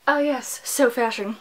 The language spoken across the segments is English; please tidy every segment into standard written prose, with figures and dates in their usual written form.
Oh yes, so fashion.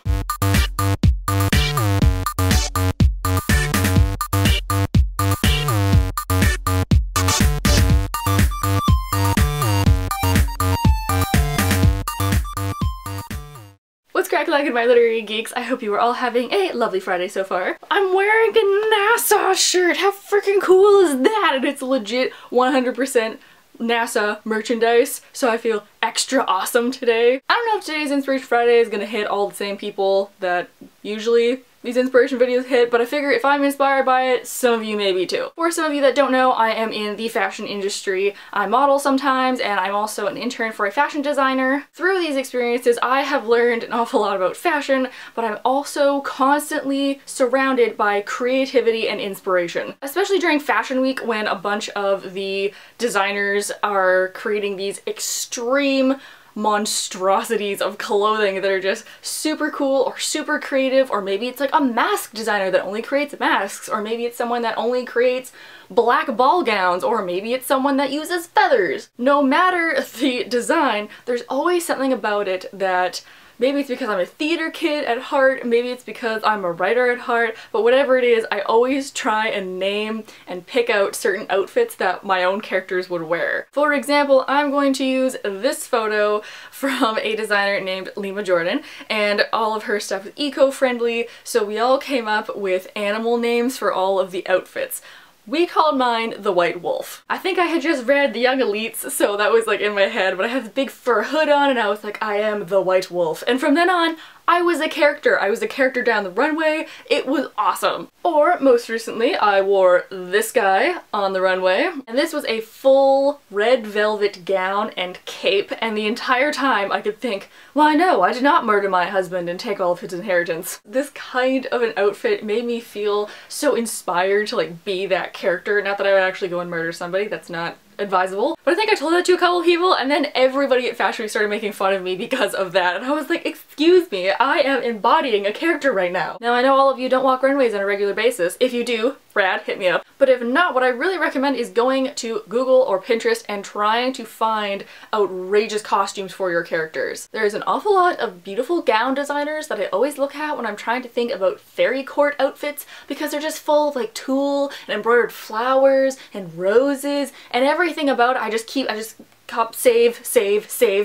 What's crackalackin' my literary geeks? I hope you are all having a lovely Friday so far. I'm wearing a NASA shirt! How freaking cool is that? And it's legit 100% NASA merchandise, so I feel extra awesome today. I don't know if today's Inspiration Friday is gonna hit all the same people that usually these inspiration videos hit, but I figure if I'm inspired by it, some of you may be too. For some of you that don't know, I am in the fashion industry. I model sometimes, and I'm also an intern for a fashion designer. Through these experiences, I have learned an awful lot about fashion, but I'm also constantly surrounded by creativity and inspiration. Especially during Fashion Week, when a bunch of the designers are creating these extreme monstrosities of clothing that are just super cool or super creative, or maybe it's like a mask designer that only creates masks, or maybe it's someone that only creates black ball gowns, or maybe it's someone that uses feathers. No matter the design, there's always something about it that maybe it's because I'm a theater kid at heart, maybe it's because I'm a writer at heart, but whatever it is, I always try and name and pick out certain outfits that my own characters would wear. For example, I'm going to use this photo from a designer named Lima Jordan, and all of her stuff is eco-friendly, so we all came up with animal names for all of the outfits. We called mine the White Wolf. I think I had just read The Young Elites, so that was like in my head, but I had the big fur hood on and I was like, I am the White Wolf. And from then on, I was a character. I was a character down the runway. It was awesome. Or most recently, I wore this guy on the runway, and this was a full red velvet gown and cape, and the entire time I could think, why no, I did not murder my husband and take all of his inheritance. This kind of an outfit made me feel so inspired to like be that character. Not that I would actually go and murder somebody, that's not advisable. But I think I told that to a couple of people, and then everybody at Fashion Week started making fun of me because of that, and I was like, excuse me, I am embodying a character right now. Now I know all of you don't walk runways on a regular basis. If you do, Brad, hit me up. But if not, what I really recommend is going to Google or Pinterest and trying to find outrageous costumes for your characters. There's an awful lot of beautiful gown designers that I always look at when I'm trying to think about fairy court outfits, because they're just full of like tulle and embroidered flowers and roses and everything about it. I just save,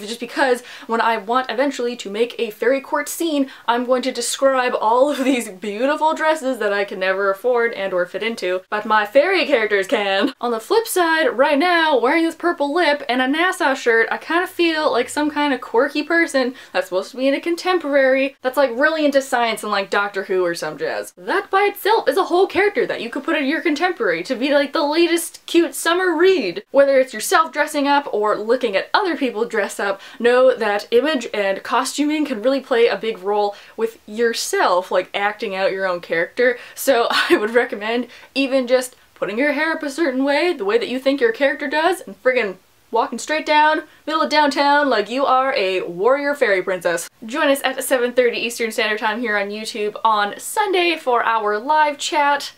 just because when I want eventually to make a fairy court scene, I'm going to describe all of these beautiful dresses that I can never afford and or fit into, but my fairy characters can. On the flip side, right now, wearing this purple lip and a NASA shirt, I kind of feel like some kind of quirky person that's supposed to be in a contemporary that's like really into science and like Doctor Who or some jazz. That by itself is a whole character that you could put in your contemporary to be like the latest cute summer read. Whether it's yourself dressing up or looking at other people dress up, know that image and costuming can really play a big role with yourself, like acting out your own character. So I would recommend even just putting your hair up a certain way, the way that you think your character does, and friggin' walking straight down, middle of downtown like you are a warrior fairy princess. Join us at 7:30 Eastern Standard Time here on YouTube on Sunday for our live chat.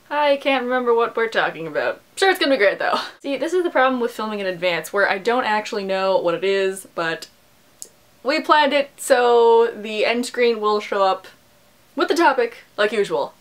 I can't remember what we're talking about. Sure, it's gonna be great though. See, this is the problem with filming in advance, where I don't actually know what it is, but we planned it, so the end screen will show up with the topic, like usual.